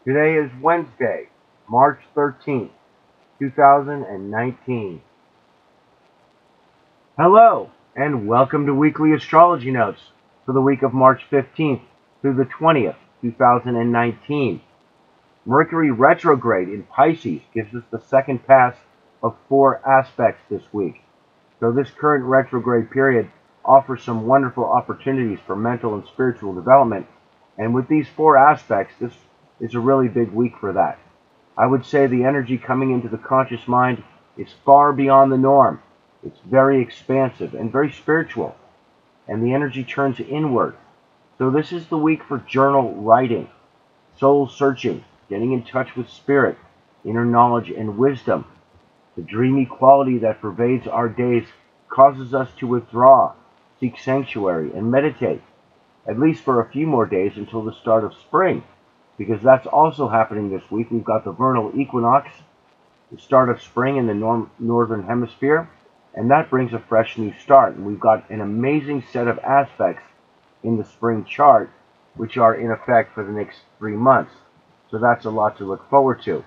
Today is Wednesday, March 13th, 2019. Hello, and welcome to Weekly Astrology Notes for the week of March 15th through the 20th, 2019. Mercury Retrograde in Pisces gives us the second pass of 4 aspects this week. So this current retrograde period offers some wonderful opportunities for mental and spiritual development. And with these 4 aspects, this is a really big week for that. I would say the energy coming into the conscious mind is far beyond the norm. It's very expansive and very spiritual. And the energy turns inward. So this is the week for journal writing, soul searching, getting in touch with spirit, inner knowledge and wisdom. The dreamy quality that pervades our days causes us to withdraw, seek sanctuary, and meditate, at least for a few more days until the start of spring, because that's also happening this week. We've got the Vernal Equinox, the start of spring in the northern hemisphere, and that brings a fresh new start. And we've got an amazing set of aspects in the spring chart, which are in effect for the next 3 months. So that's a lot to look forward to.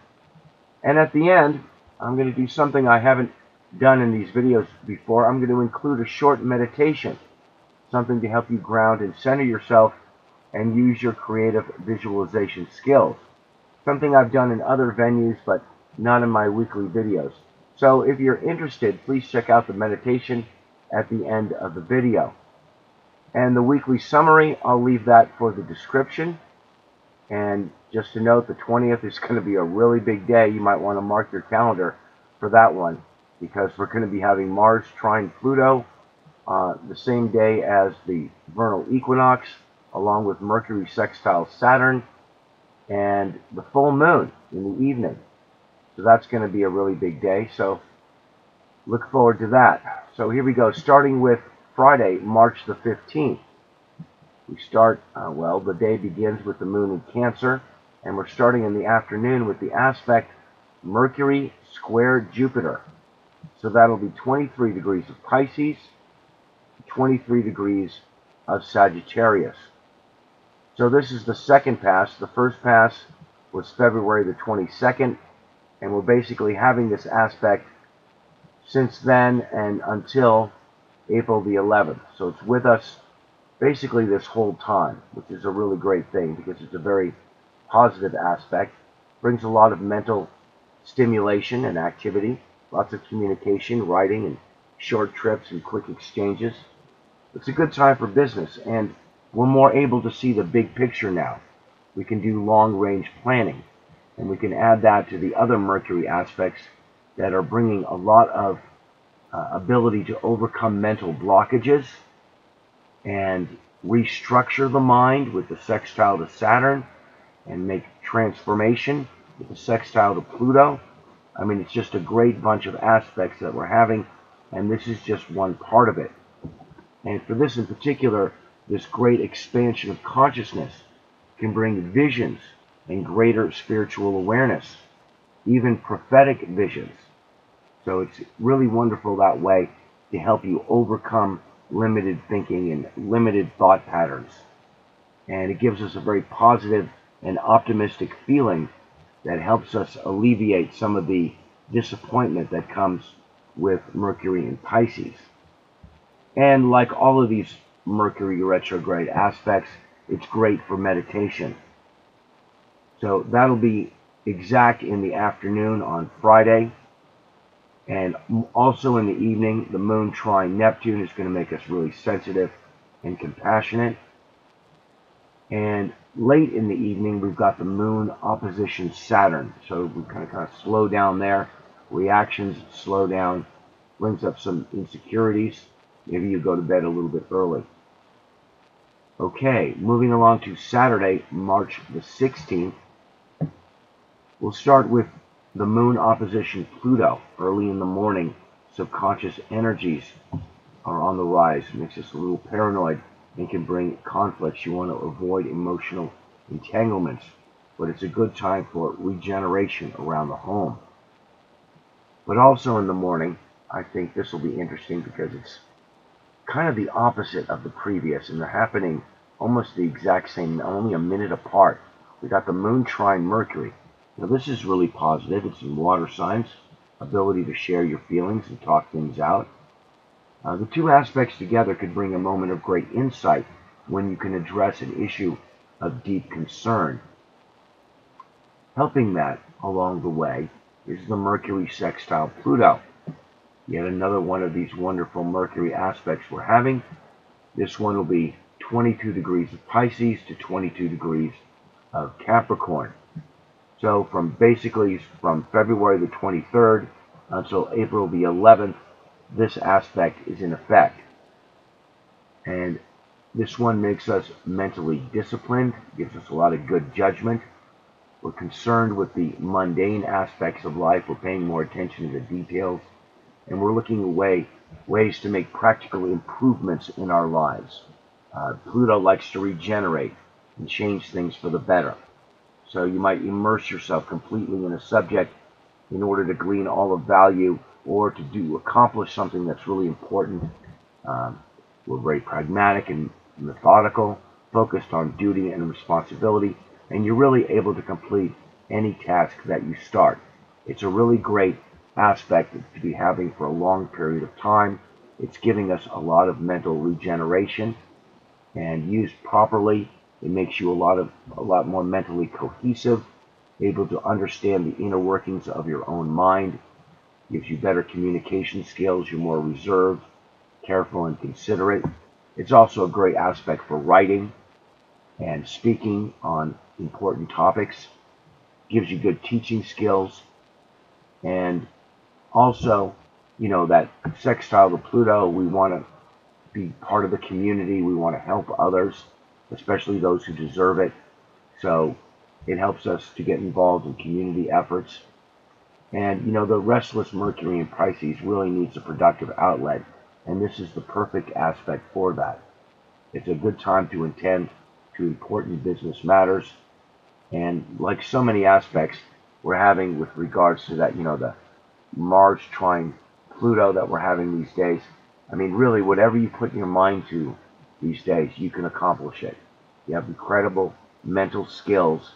And at the end, I'm going to do something I haven't done in these videos before. I'm going to include a short meditation, something to help you ground and center yourself and use your creative visualization skills. Something I've done in other venues, but not in my weekly videos. So if you're interested, please check out the meditation at the end of the video. And the weekly summary, I'll leave that for the description. And just to note, the 20th is going to be a really big day. You might want to mark your calendar for that one, because we're going to be having Mars trine Pluto the same day as the vernal equinox, along with Mercury sextile Saturn, and the full moon in the evening. So that's going to be a really big day. So look forward to that. So here we go, starting with Friday, March the 15th. We start, the day begins with the moon in Cancer, and we're starting in the afternoon with the aspect Mercury square Jupiter. So that'll be 23 degrees of Pisces, 23 degrees of Sagittarius. So this is the second pass. The first pass was February the 22nd, and we're basically having this aspect since then and until April the 11th. So it's with us basically this whole time, which is a really great thing because it's a very positive aspect. Brings a lot of mental stimulation and activity, lots of communication, writing, and short trips and quick exchanges. It's a good time for business, and we're more able to see the big picture now. We can do long-range planning, and we can add that to the other Mercury aspects that are bringing a lot of ability to overcome mental blockages and restructure the mind with the sextile to Saturn, and make transformation with the sextile to Pluto. I mean, it's just a great bunch of aspects that we're having, and this is just one part of it. And for this in particular, this great expansion of consciousness can bring visions and greater spiritual awareness, even prophetic visions. So it's really wonderful that way to help you overcome limited thinking and limited thought patterns. And it gives us a very positive and optimistic feeling that helps us alleviate some of the disappointment that comes with Mercury in Pisces. And like all of these Mercury retrograde aspects, it's great for meditation. So that'll be exact in the afternoon on Friday. And also in the evening, the moon trine Neptune is going to make us really sensitive and compassionate. And late in the evening, we've got the moon opposition Saturn. So we kind of slow down there. Reactions slow down, brings up some insecurities. Maybe you go to bed a little bit early. Okay, moving along to Saturday, March the 16th. We'll start with the moon opposition Pluto. Early in the morning, subconscious energies are on the rise. It makes us a little paranoid and can bring conflicts. You want to avoid emotional entanglements, but it's a good time for regeneration around the home. But also in the morning, I think this will be interesting because it's kind of the opposite of the previous, and they're happening almost the exact same, only a minute apart. we got the moon trine Mercury. Now this is really positive. It's in water signs, ability to share your feelings and talk things out. The two aspects together could bring a moment of great insight when you can address an issue of deep concern. Helping that along the way is the Mercury sextile Pluto. Yet another one of these wonderful Mercury aspects we're having. This one will be 22 degrees of Pisces to 22 degrees of Capricorn. So from February the 23rd until April the 11th, this aspect is in effect. And this one makes us mentally disciplined, gives us a lot of good judgment. We're concerned with the mundane aspects of life. We're paying more attention to the details. And we're looking at ways to make practical improvements in our lives. Pluto likes to regenerate and change things for the better. So you might immerse yourself completely in a subject in order to glean all of value or to accomplish something that's really important. We're very pragmatic and methodical, focused on duty and responsibility, and you're really able to complete any task that you start. It's a really great aspect to be having for a long period of time. It's giving us a lot of mental regeneration, and used properly, it makes you a lot more mentally cohesive, able to understand the inner workings of your own mind, gives you better communication skills, you're more reserved, careful, and considerate. It's also a great aspect for writing and speaking on important topics, gives you good teaching skills, and also, that sextile to Pluto, we want to be part of the community, we want to help others, especially those who deserve it. So it helps us to get involved in community efforts. And the restless Mercury in Pisces really needs a productive outlet, and this is the perfect aspect for that. It's a good time to attend to important business matters, and like so many aspects we're having with regards to that, the Mars trine Pluto that we're having these days, I mean, really, whatever you put your mind to these days, you can accomplish it. You have incredible mental skills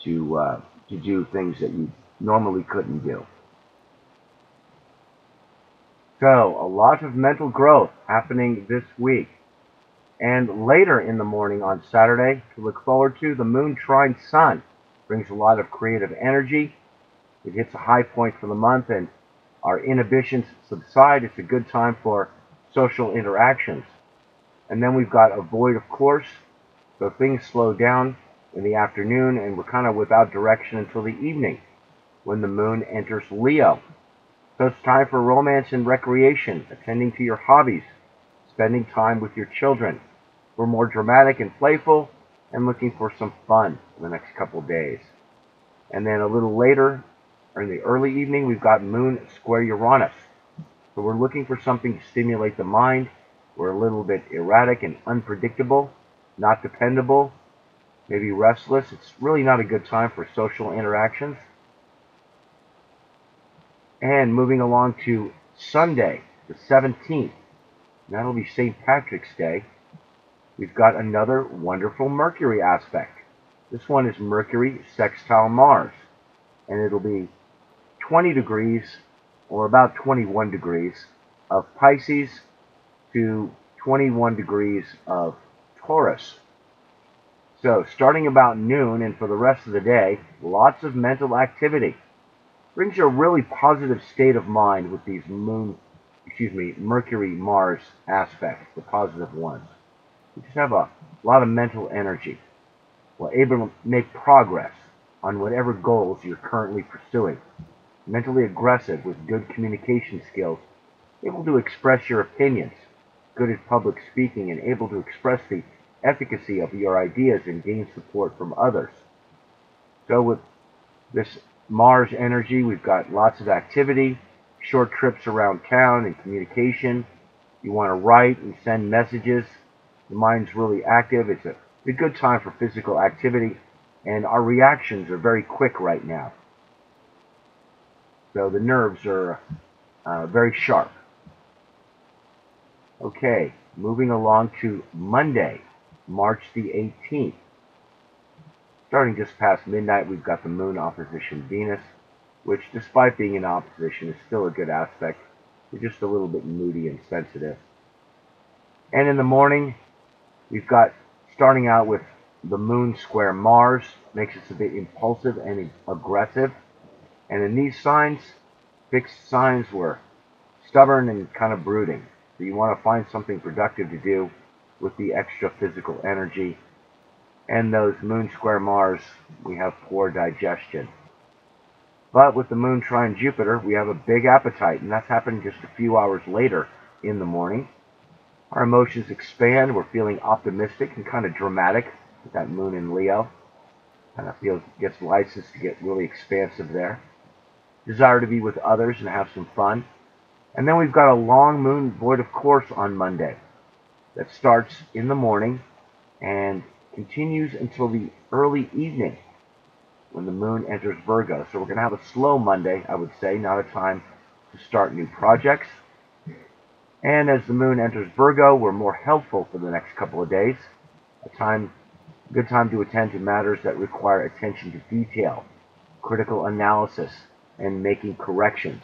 to do things that you normally couldn't do. So, a lot of mental growth happening this week. And later in the morning on Saturday, to look forward to, the moon trine Sun brings a lot of creative energy. It hits a high point for the month, and our inhibitions subside. It's a good time for social interactions. And then we've got a void, of course, so things slow down in the afternoon, and we're kind of without direction until the evening when the moon enters Leo. So it's time for romance and recreation, attending to your hobbies, spending time with your children. We're more dramatic and playful and looking for some fun in the next couple of days. And then a little later, or in the early evening, we've got Moon square Uranus. So we're looking for something to stimulate the mind. We're a little bit erratic and unpredictable, not dependable, maybe restless. It's really not a good time for social interactions. And moving along to Sunday, the 17th, that'll be St. Patrick's Day, we've got another wonderful Mercury aspect. This one is Mercury sextile Mars, and it'll be 20 degrees, or about 21 degrees, of Pisces to 21 degrees of Taurus. So, starting about noon and for the rest of the day, lots of mental activity. Brings you a really positive state of mind with these Mercury-Mars aspects, the positive ones. You just have a lot of mental energy. We're able to make progress on whatever goals you're currently pursuing. Mentally aggressive with good communication skills, able to express your opinions, good at public speaking, and able to express the efficacy of your ideas and gain support from others. So with this Mars energy, we've got lots of activity, short trips around town and communication. You want to write and send messages. The mind's really active. It's a good time for physical activity, and our reactions are very quick right now. So the nerves are very sharp. Okay, moving along to Monday, March the 18th. Starting just past midnight, we've got the moon opposition Venus, which, despite being in opposition, is still a good aspect. We're just a little bit moody and sensitive. And in the morning, we've got, starting out with the moon square Mars, makes us a bit impulsive and aggressive. And in these signs, fixed signs, were stubborn and kind of brooding. So you want to find something productive to do with the extra physical energy. And those moon square Mars, we have poor digestion. But with the moon trine Jupiter, we have a big appetite, and that's happening just a few hours later in the morning. Our emotions expand. We're feeling optimistic and kind of dramatic with that moon in Leo. Kind of gets license to get really expansive there. Desire to be with others and have some fun. And then we've got a long moon void of course on Monday that starts in the morning and continues until the early evening when the moon enters Virgo. So we're going to have a slow Monday, I would say, not a time to start new projects. And as the moon enters Virgo, we're more helpful for the next couple of days. Good time to attend to matters that require attention to detail, critical analysis, and making corrections.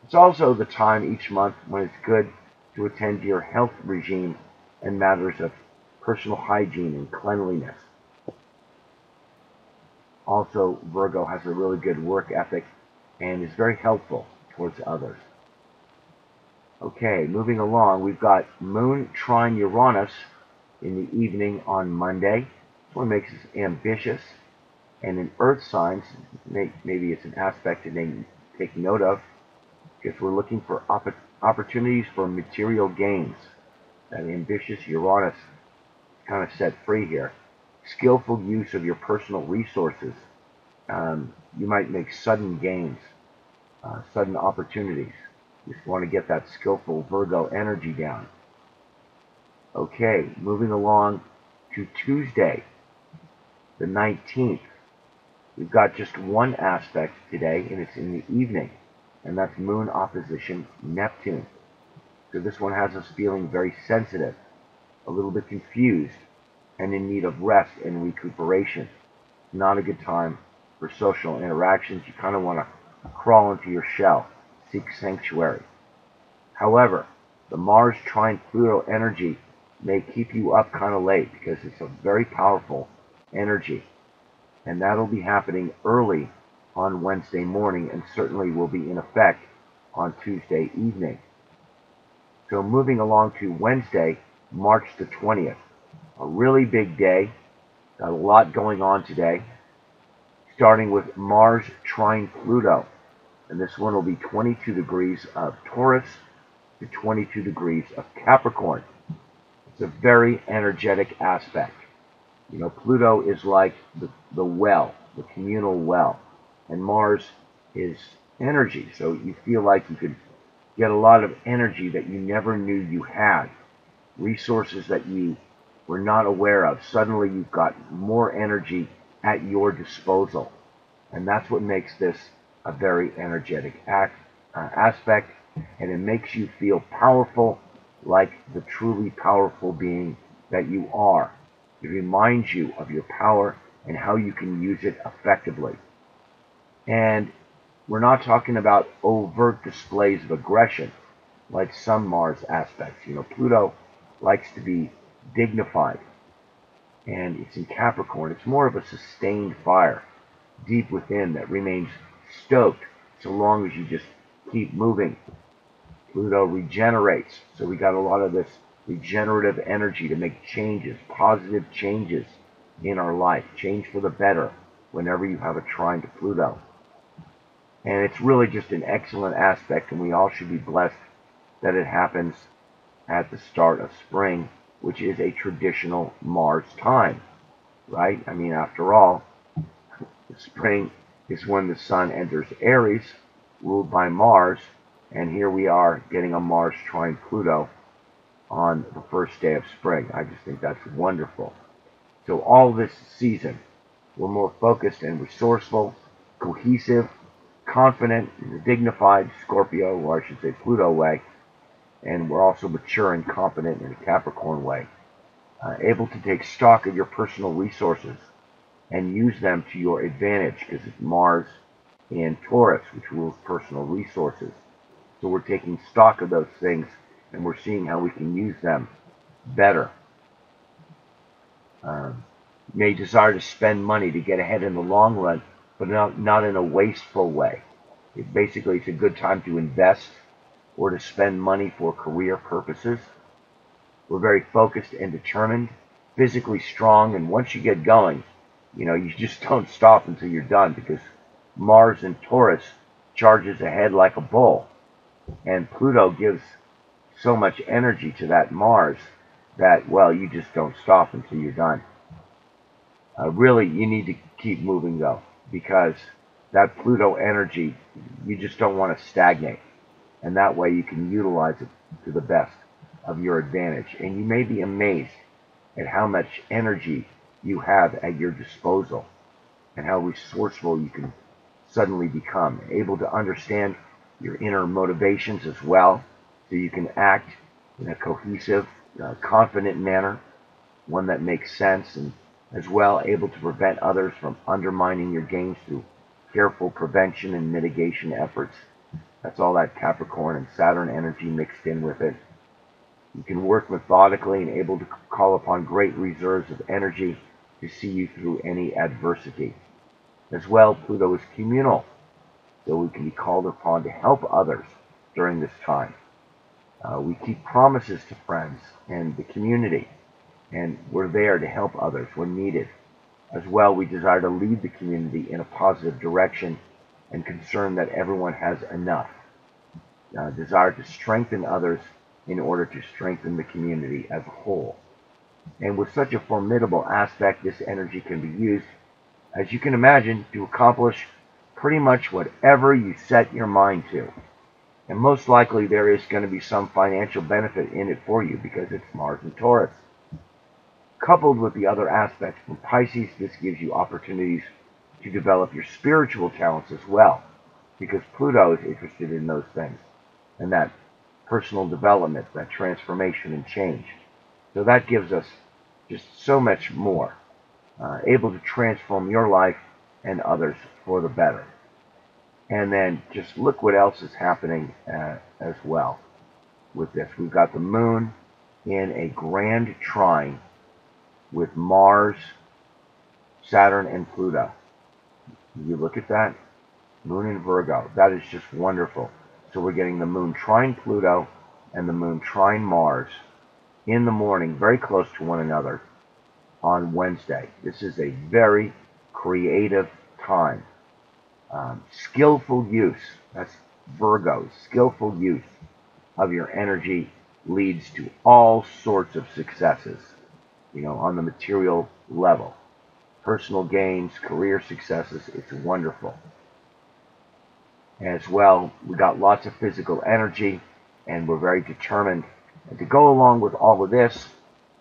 It's also the time each month when it's good to attend to your health regime and matters of personal hygiene and cleanliness. Also, Virgo has a really good work ethic and is very helpful towards others. Okay, moving along, we've got Moon trine Uranus in the evening on Monday. This one makes us ambitious. And in Earth signs, maybe it's an aspect to take note of, because we're looking for opportunities for material gains. That ambitious Uranus is kind of set free here. Skillful use of your personal resources. You might make sudden gains, sudden opportunities. You just want to get that skillful Virgo energy down. Okay, moving along to Tuesday, the 19th. We've got just one aspect today, and it's in the evening, and that's Moon opposition Neptune. So this one has us feeling very sensitive, a little bit confused, and in need of rest and recuperation. Not a good time for social interactions. You kind of want to crawl into your shell, seek sanctuary. However, the Mars trine Pluto energy may keep you up kind of late because it's a very powerful energy. And that'll be happening early on Wednesday morning and certainly will be in effect on Tuesday evening. So moving along to Wednesday, March the 20th. A really big day. Got a lot going on today. Starting with Mars trine Pluto. And this one will be 22 degrees of Taurus to 22 degrees of Capricorn. It's a very energetic aspect. You know, Pluto is like the well, the communal well. And Mars is energy. So you feel like you could get a lot of energy that you never knew you had. Resources that you were not aware of. Suddenly you've got more energy at your disposal. And that's what makes this a very energetic aspect. And it makes you feel powerful, like the truly powerful being that you are. It reminds you of your power and how you can use it effectively. And we're not talking about overt displays of aggression like some Mars aspects. You know, Pluto likes to be dignified, and it's in Capricorn. It's more of a sustained fire deep within that remains stoked so long as you just keep moving. Pluto regenerates, so we got a lot of this regenerative energy to make changes, positive changes in our life, change for the better whenever you have a trine to Pluto. And it's really just an excellent aspect, and we all should be blessed that it happens at the start of spring, which is a traditional Mars time, right? I mean, after all, spring is when the sun enters Aries, ruled by Mars, and here we are getting a Mars trine Pluto on the first day of spring. I just think that's wonderful. So all this season, we're more focused and resourceful, cohesive, confident in the dignified Scorpio, or I should say Pluto way, and we're also mature and competent in a Capricorn way, able to take stock of your personal resources and use them to your advantage, because it's Mars in Taurus, which rules personal resources. So we're taking stock of those things, and we're seeing how we can use them better. You may desire to spend money to get ahead in the long run, but not in a wasteful way. Basically, it's a good time to invest or to spend money for career purposes. We're very focused and determined, physically strong, and once you get going, you just don't stop until you're done, because Mars in Taurus charges ahead like a bull, and Pluto gives so much energy to that Mars that, well, you just don't stop until you're done. Really, you need to keep moving, though, because that Pluto energy, you just don't want to stagnate, and that way you can utilize it to the best of your advantage. And you may be amazed at how much energy you have at your disposal and how resourceful you can suddenly become, able to understand your inner motivations as well, so you can act in a cohesive, confident manner, one that makes sense, and as well able to prevent others from undermining your gains through careful prevention and mitigation efforts. That's all that Capricorn and Saturn energy mixed in with it. You can work methodically and able to call upon great reserves of energy to see you through any adversity. As well, Pluto is communal, so we can be called upon to help others during this time. We keep promises to friends and the community, and we're there to help others when needed. As well, we desire to lead the community in a positive direction and concern that everyone has enough. Desire to strengthen others in order to strengthen the community as a whole. And with such a formidable aspect, this energy can be used, as you can imagine, to accomplish pretty much whatever you set your mind to. And most likely there is going to be some financial benefit in it for you, because it's Mars and Taurus. Coupled with the other aspects from Pisces, this gives you opportunities to develop your spiritual talents as well, because Pluto is interested in those things, and that personal development, that transformation and change. So that gives us just so much more, able to transform your life and others for the better. And then just look what else is happening as well with this. We've got the moon in a grand trine with Mars, Saturn, and Pluto. You look at that, moon in Virgo. That is just wonderful. So we're getting the moon trine Pluto and the moon trine Mars in the morning, very close to one another, on Wednesday. This is a very creative time. Skillful use, that's Virgo, skillful use of your energy leads to all sorts of successes, on the material level. Personal gains, career successes, it's wonderful. As well, we got lots of physical energy, and we're very determined. And to go along with all of this,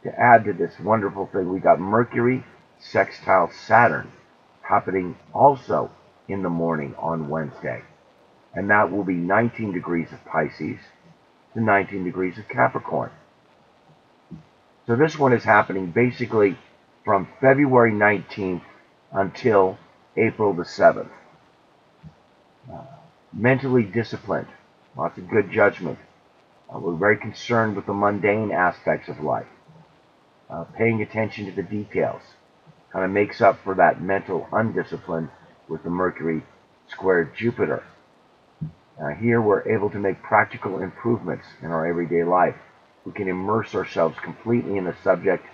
to add to this wonderful thing, we got Mercury sextile Saturn happening also in the morning on Wednesday. And that will be 19 degrees of Pisces to 19 degrees of Capricorn. So this one is happening basically from February 19th until April the 7th. Mentally disciplined, lots of good judgment. We're very concerned with the mundane aspects of life. Paying attention to the details kind of makes up for that mental undiscipline with the Mercury squared Jupiter. Here we're able to make practical improvements in our everyday life. We can immerse ourselves completely in the subject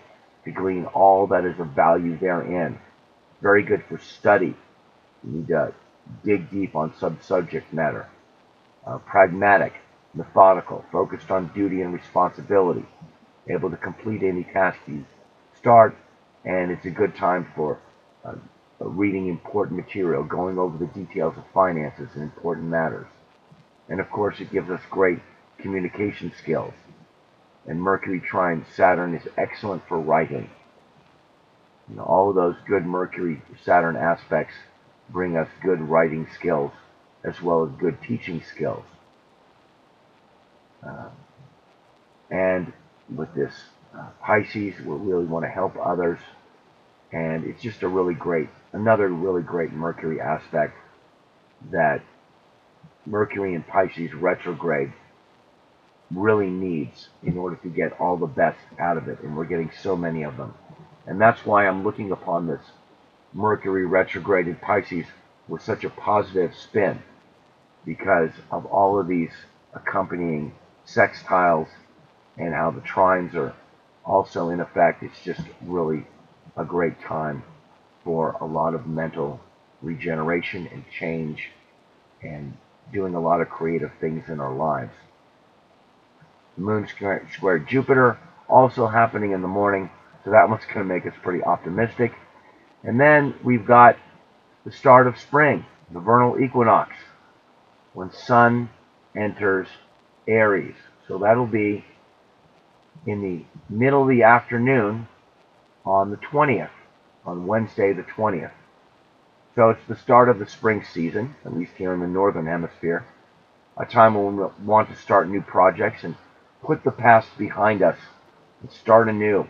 to glean all that is of value therein. Very good for study. You need to dig deep on some subject matter. Pragmatic, methodical, focused on duty and responsibility, able to complete any task you start, and it's a good time for reading important material, going over the details of finances and important matters. And of course, it gives us great communication skills. And Mercury trine Saturn is excellent for writing. All of those good Mercury-Saturn aspects bring us good writing skills as well as good teaching skills. And with this Pisces, we really want to help others. And it's just another really great Mercury aspect that Mercury in Pisces retrograde really needs in order to get all the best out of it. And we're getting so many of them. And that's why I'm looking upon this Mercury retrograde in Pisces with such a positive spin, because of all of these accompanying sextiles and how the trines are also in effect. It's just really a great time for a lot of mental regeneration and change and doing a lot of creative things in our lives. The moon square Jupiter also happening in the morning, so that one's going to make us pretty optimistic. And then we've got the start of spring, the vernal equinox, when Sun enters Aries. So that'll be in the middle of the afternoon on the 20th, on Wednesday the 20th. So it's the start of the spring season, at least here in the northern hemisphere, a time when we want to start new projects and put the past behind us and start anew.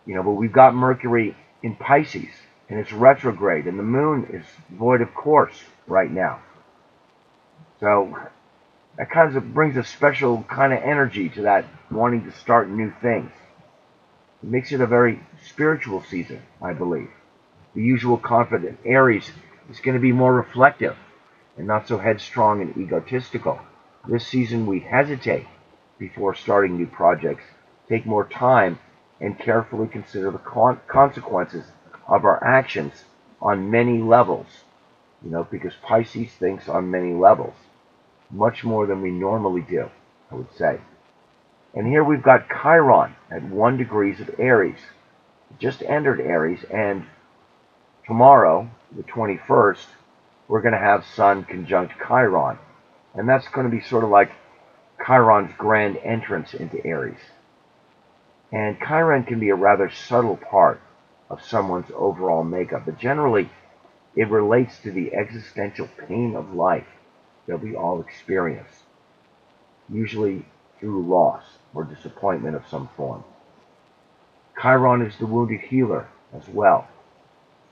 But we've got Mercury in Pisces, and it's retrograde, and the moon is void of course right now. So that kind of brings a special kind of energy to that wanting to start new things. It makes it a very spiritual season, I believe. The usual confident Aries is going to be more reflective and not so headstrong and egotistical. This season we hesitate before starting new projects, take more time, and carefully consider the consequences of our actions on many levels. Because Pisces thinks on many levels, much more than we normally do, I would say. And here we've got Chiron at 1 degree of Aries. It just entered Aries, and tomorrow, the 21st, we're going to have Sun conjunct Chiron. And that's going to be sort of like Chiron's grand entrance into Aries. And Chiron can be a rather subtle part of someone's overall makeup, but generally it relates to the existential pain of life that we all experience, usually through loss or disappointment of some form. Chiron is the wounded healer as well,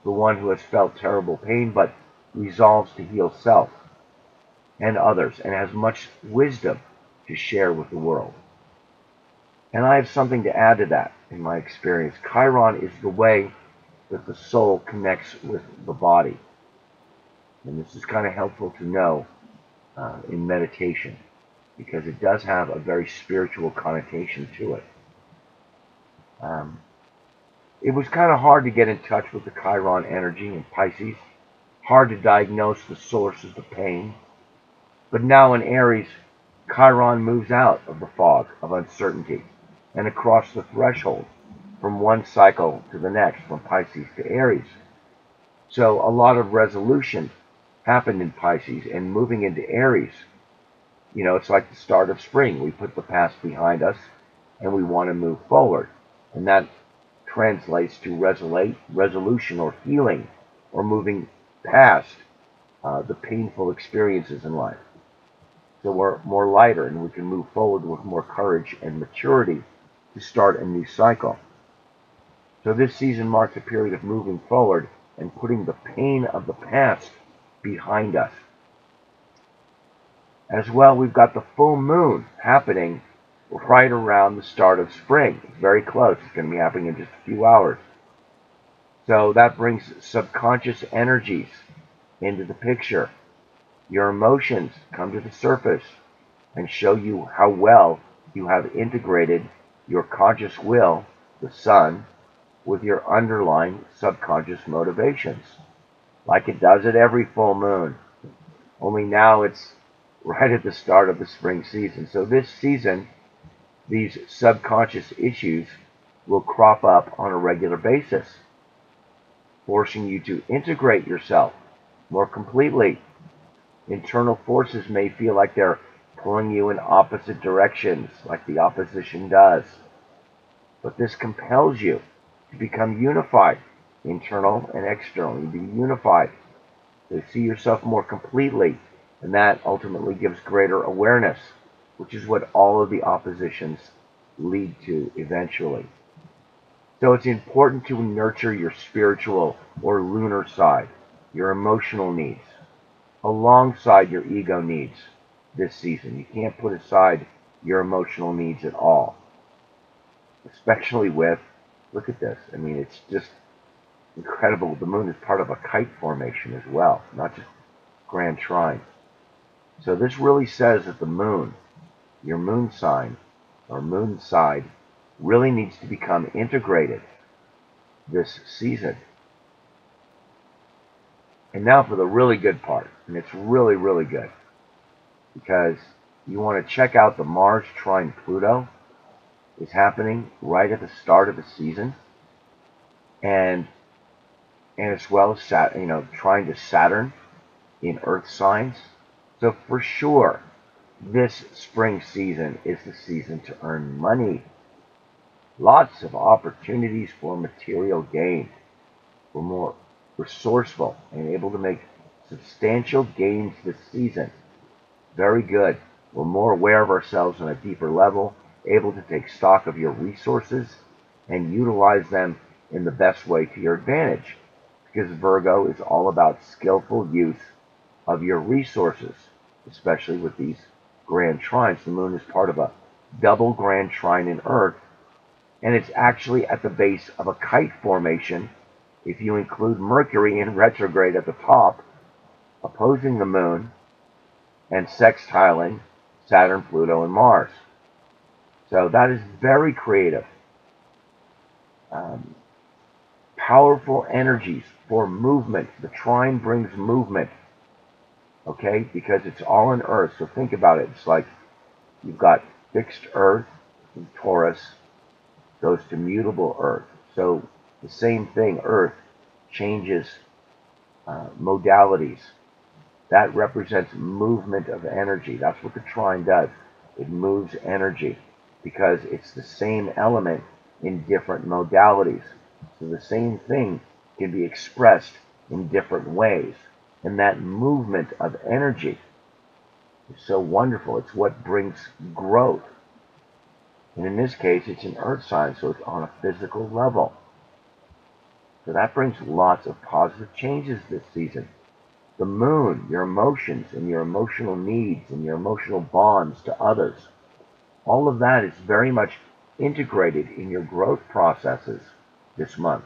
the one who has felt terrible pain but resolves to heal self and others and has much wisdom to share with the world. And I have something to add to that in my experience. Chiron is the way that the soul connects with the body. And this is kind of helpful to know in meditation, because it does have a very spiritual connotation to it. It was kind of hard to get in touch with the Chiron energy in Pisces, hard to diagnose the source of the pain. But now in Aries, Chiron moves out of the fog of uncertainty and across the threshold from one cycle to the next, from Pisces to Aries. So a lot of resolution happened in Pisces, and moving into Aries, it's like the start of spring. We put the past behind us and we want to move forward. And that translates to resolution or healing, or moving past the painful experiences in life. So we're more lighter and we can move forward with more courage and maturity to start a new cycle. So this season marks a period of moving forward and putting the pain of the past behind us. As well, we've got the full moon happening right around the start of spring. It's very close. It's going to be happening in just a few hours. So that brings subconscious energies into the picture. Your emotions come to the surface and show you how well you have integrated your conscious will, the sun, with your underlying subconscious motivations, like it does at every full moon. Only now it's right at the start of the spring season. So this season, these subconscious issues will crop up on a regular basis, forcing you to integrate yourself more completely. Internal forces may feel like they're pulling you in opposite directions, like the opposition does. But this compels you to become unified, internal and external. You be unified, to see yourself more completely, and that ultimately gives greater awareness, which is what all of the oppositions lead to eventually. So it's important to nurture your spiritual or lunar side, your emotional needs, alongside your ego needs this season. You can't put aside your emotional needs at all, especially with, look at this. I mean, it's just incredible. The moon is part of a kite formation as well, not just grand trine. So this really says that the moon, your moon sign or moon side, really needs to become integrated this season. And now for the really good part, and it's really, really good, because you want to check out the Mars trine Pluto is happening right at the start of the season, and as well as trying to Saturn in Earth signs. So for sure, this spring season is the season to earn money. Lots of opportunities for material gain. We're more resourceful and able to make substantial gains this season. Very good. We're more aware of ourselves on a deeper level, able to take stock of your resources and utilize them in the best way to your advantage. Because Virgo is all about skillful use of your resources, especially with these grand trines. The moon is part of a double grand trine in Earth, and it's actually at the base of a kite formation if you include Mercury in retrograde at the top, opposing the moon and sextiling Saturn, Pluto, and Mars. So that is very creative. Powerful energies for movement. The trine brings movement, okay, because it's all in Earth. So think about it. It's like you've got fixed Earth in Taurus goes to mutable Earth. So the same thing, Earth changes modalities. That represents movement of energy. That's what the trine does. It moves energy because it's the same element in different modalities. So the same thing can be expressed in different ways. And that movement of energy is so wonderful. It's what brings growth. And in this case, it's an earth sign, so it's on a physical level. So that brings lots of positive changes this season. The moon, your emotions and your emotional needs and your emotional bonds to others, all of that is very much integrated in your growth processes this month.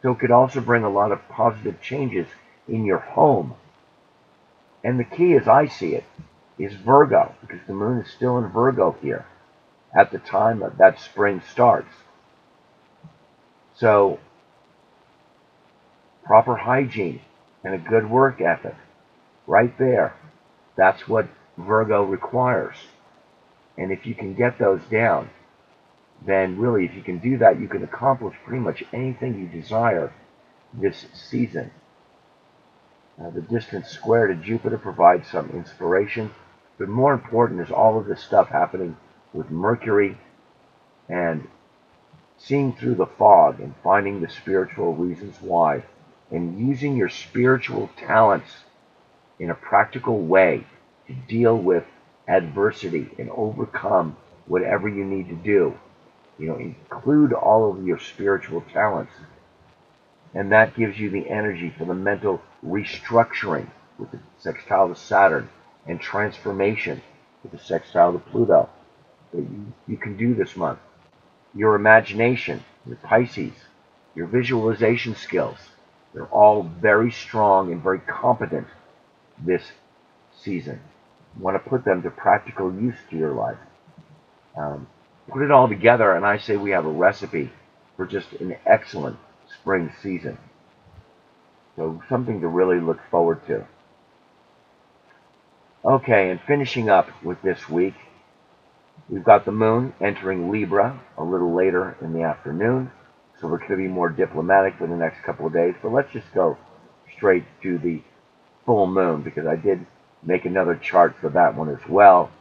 So it could also bring a lot of positive changes in your home. And the key, as I see it, is Virgo, because the moon is still in Virgo here at the time that spring starts. So proper hygiene and a good work ethic, right there, that's what Virgo requires. And if you can get those down, then really, if you can do that, you can accomplish pretty much anything you desire this season. The distant square to Jupiter provides some inspiration, but more important is all of this stuff happening with Mercury and seeing through the fog and finding the spiritual reasons why, and using your spiritual talents in a practical way to deal with adversity and overcome whatever you need to do. Include all of your spiritual talents. And that gives you the energy for the mental restructuring with the sextile to Saturn and transformation with the sextile to Pluto that you can do this month. Your imagination, your Pisces, your visualization skills, they're all very strong and very competent this season. You want to put them to practical use to your life. Put it all together, and I say we have a recipe for just an excellent spring season. So something to really look forward to. Okay, and finishing up with this week, we've got the moon entering Libra a little later in the afternoon. So we're going to be more diplomatic for the next couple of days. But let's just go straight to the full moon, because I did make another chart for that one as well.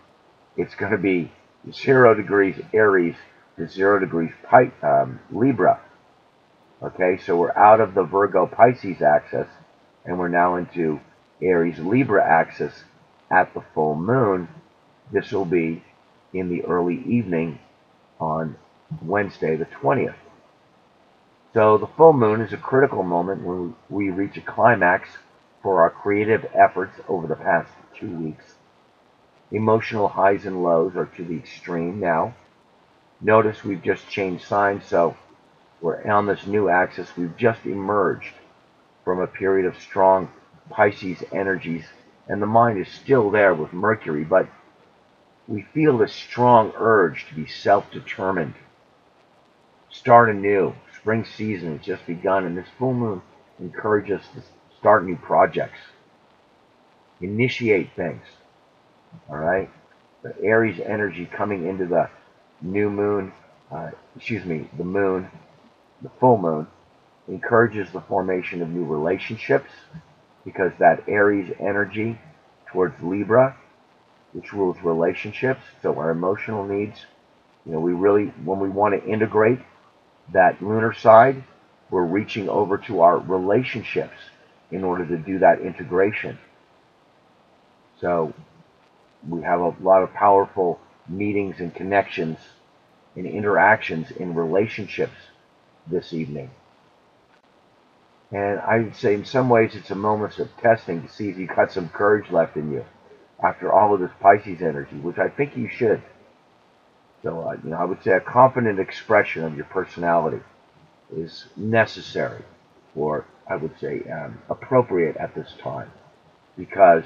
It's going to be 0 degrees Aries to 0 degrees Libra. Okay, so we're out of the Virgo Pisces axis, and we're now into Aries Libra axis at the full moon. This will be in the early evening on Wednesday the 20th. So the full moon is a critical moment when we reach a climax for our creative efforts over the past 2 weeks. Emotional highs and lows are to the extreme now. Notice we've just changed signs, so we're on this new axis. We've just emerged from a period of strong Pisces energies, and the mind is still there with Mercury, but we feel this strong urge to be self-determined, start anew. Spring season has just begun, and this full moon encourages us to start new projects, initiate things. All right, the Aries energy coming into the new moon, the moon, the full moon, encourages the formation of new relationships, because that Aries energy towards Libra, which rules relationships, so our emotional needs, we really, when we want to integrate that lunar side, we're reaching over to our relationships in order to do that integration. So we have a lot of powerful meetings and connections and interactions in relationships this evening. And I would say in some ways it's a moment of testing to see if you got some courage left in you after all of this Pisces energy, which I think you should. So, I would say a confident expression of your personality is necessary, or I would say appropriate at this time, because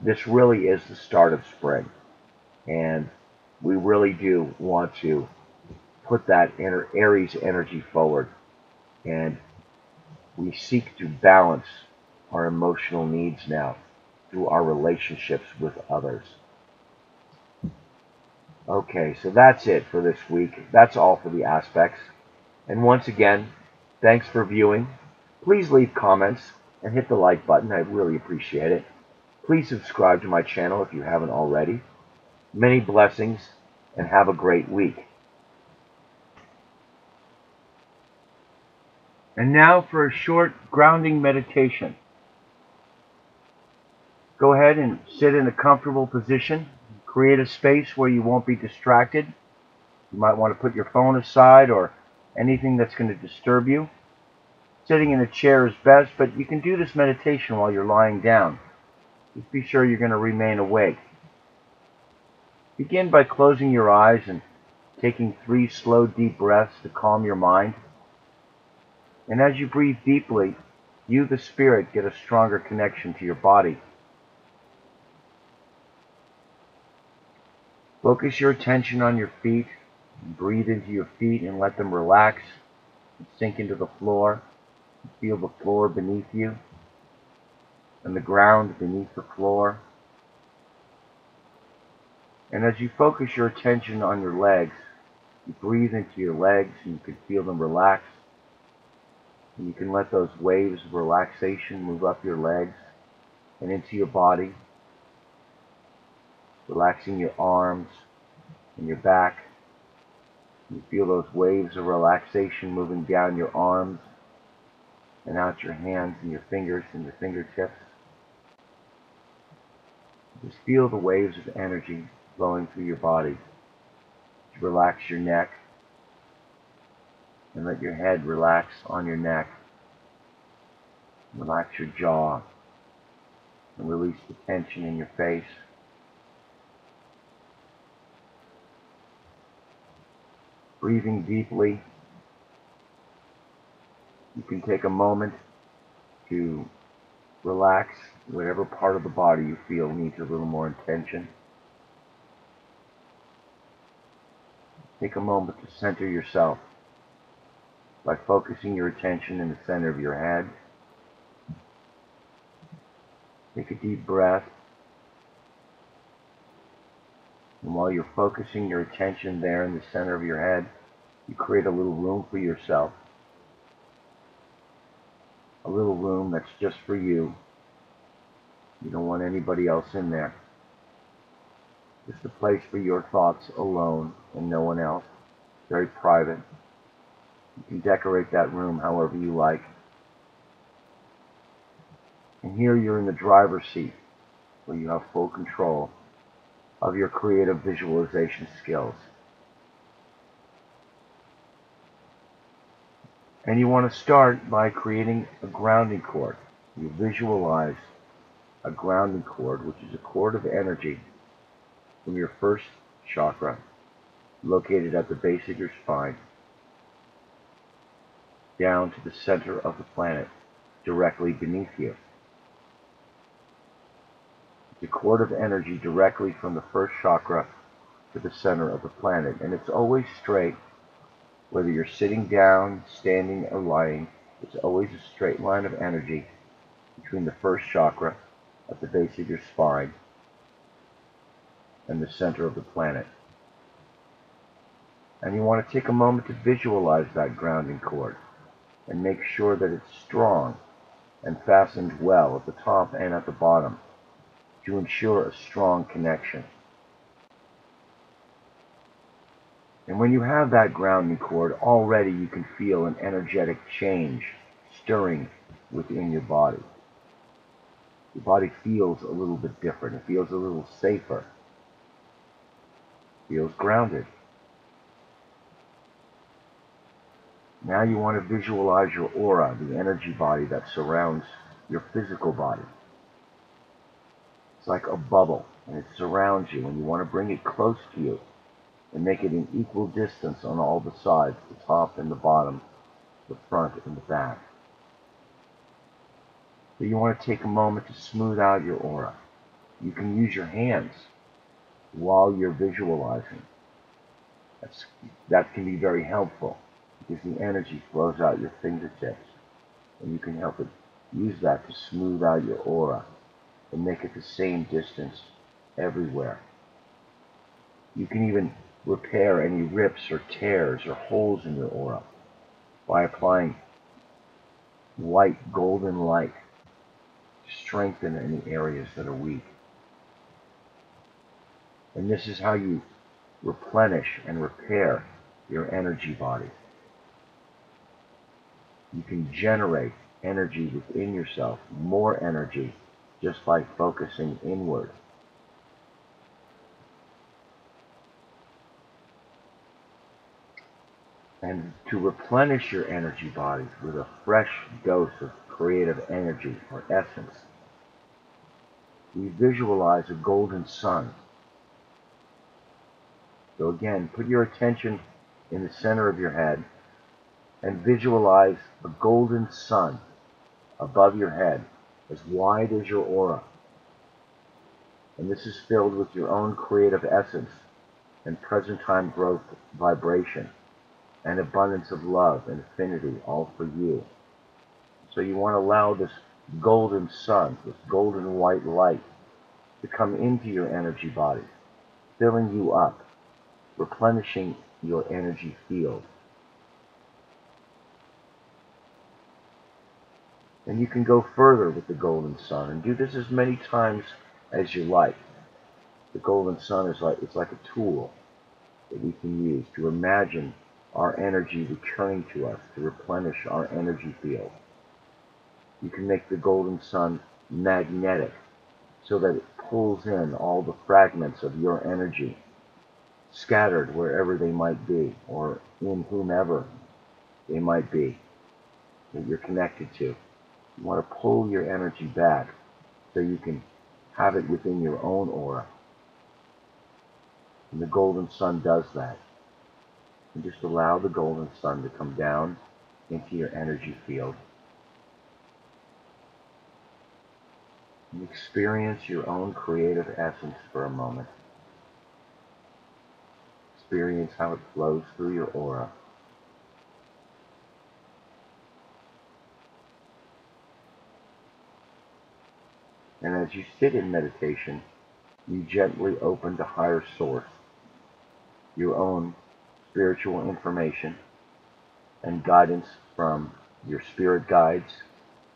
this really is the start of spring, and we really do want to put that Aries energy forward, and we seek to balance our emotional needs now through our relationships with others. Okay, so that's it for this week. That's all for the aspects. And once again, thanks for viewing. Please leave comments and hit the like button. I'd really appreciate it. Please subscribe to my channel if you haven't already. Many blessings, and have a great week. And now for a short grounding meditation. Go ahead and sit in a comfortable position. Create a space where you won't be distracted. You might want to put your phone aside or anything that's going to disturb you. Sitting in a chair is best, but you can do this meditation while you're lying down. Just be sure you're going to remain awake. Begin by closing your eyes and taking 3 slow, deep breaths to calm your mind. And as you breathe deeply, you, the spirit, get a stronger connection to your body. Focus your attention on your feet. Breathe into your feet and let them relax and sink into the floor. Feel the floor beneath you and the ground beneath the floor. And as you focus your attention on your legs, you breathe into your legs and you can feel them relax. And you can let those waves of relaxation move up your legs and into your body, relaxing your arms and your back. You feel those waves of relaxation moving down your arms and out your hands and your fingers and your fingertips. Just feel the waves of energy flowing through your body. Relax your neck and let your head relax on your neck. Relax your jaw and release the tension in your face. Breathing deeply, you can take a moment to relax whatever part of the body you feel needs a little more attention. Take a moment to center yourself by focusing your attention in the center of your head. Take a deep breath. And while you're focusing your attention there in the center of your head, you create a little room for yourself. A little room that's just for you. You don't want anybody else in there. Just a place for your thoughts alone and no one else. Very private. You can decorate that room however you like. And here you're in the driver's seat, where you have full control of your creative visualization skills. And you want to start by creating a grounding cord. You visualize a grounding cord, which is a cord of energy from your first chakra, located at the base of your spine, down to the center of the planet, directly beneath you. It's a cord of energy directly from the first chakra to the center of the planet, and it's always straight, whether you're sitting down, standing, or lying. It's always a straight line of energy between the first chakra at the base of your spine and the center of the planet. And you want to take a moment to visualize that grounding cord and make sure that it's strong and fastened well at the top and at the bottom to ensure a strong connection. And when you have that grounding cord, already you can feel an energetic change stirring within your body. Your body feels a little bit different. It feels a little safer. It feels grounded. Now you want to visualize your aura, the energy body that surrounds your physical body. It's like a bubble, and it surrounds you, and you want to bring it close to you and make it an equal distance on all the sides, the top and the bottom, the front and the back. So you want to take a moment to smooth out your aura. You can use your hands while you're visualizing. That can be very helpful because the energy flows out your fingertips, and you can help it use that to smooth out your aura and make it the same distance everywhere. You can even repair any rips or tears or holes in your aura by applying white golden light to strengthen any areas that are weak. And this is how you replenish and repair your energy body. You can generate energy within yourself, more energy, just by focusing inward. And to replenish your energy bodies with a fresh dose of creative energy or essence, we visualize a golden sun. So again, put your attention in the center of your head and visualize a golden sun above your head, as wide as your aura. And this is filled with your own creative essence and present time growth vibration and abundance of love and affinity, all for you. So you want to allow this golden sun, this golden white light, to come into your energy body, filling you up, replenishing your energy field. And you can go further with the golden sun and do this as many times as you like. The golden sun is like a tool that we can use to imagine our energy returning to us, to replenish our energy field. You can make the golden sun magnetic so that it pulls in all the fragments of your energy, scattered wherever they might be, or in whomever they might be that you're connected to. You want to pull your energy back so you can have it within your own aura. And the golden sun does that. And just allow the golden sun to come down into your energy field. And experience your own creative essence for a moment. Experience how it flows through your aura. And as you sit in meditation, you gently open to higher source, your own spiritual information and guidance from your spirit guides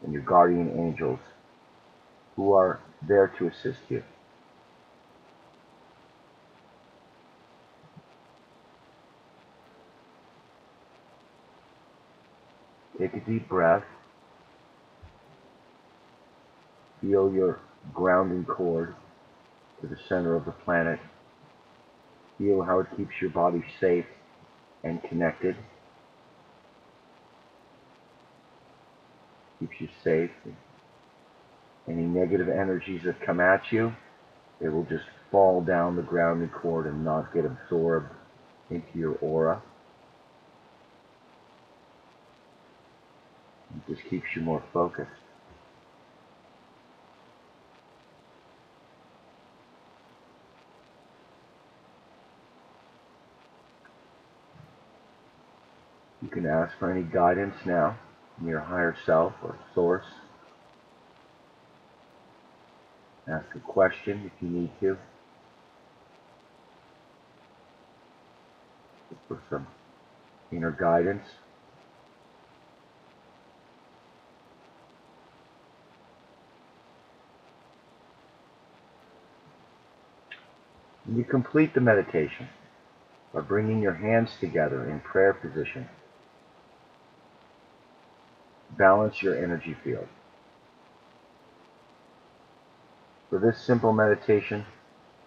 and your guardian angels who are there to assist you. Take a deep breath. Feel your grounding cord to the center of the planet. Feel how it keeps your body safe and connected. Keeps you safe. Any negative energies that come at you, they will just fall down the grounding cord and not get absorbed into your aura. It just keeps you more focused. You can ask for any guidance now from your higher self or source. Ask a question if you need to. Look for some inner guidance. And you complete the meditation by bringing your hands together in prayer position. Balance your energy field. For this simple meditation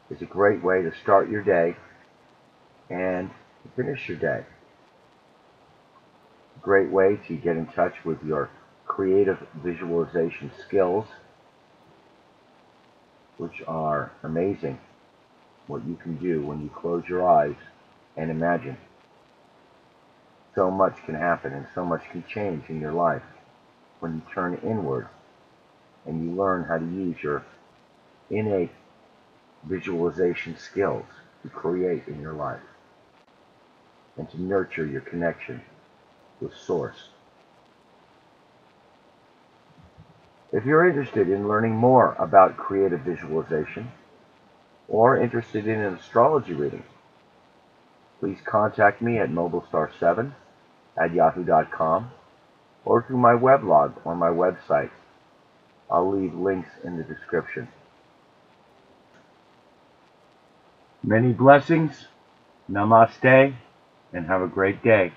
is a great way to start your day and to finish your day. A great way to get in touch with your creative visualization skills, which are amazing. What you can do when you close your eyes and imagine. So much can happen and so much can change in your life when you turn inward and you learn how to use your innate visualization skills to create in your life and to nurture your connection with Source. If you're interested in learning more about creative visualization or interested in an astrology reading, please contact me at mobilestar7@yahoo.com or through my weblog on my website. I'll leave links in the description. Many blessings, namaste, and have a great day.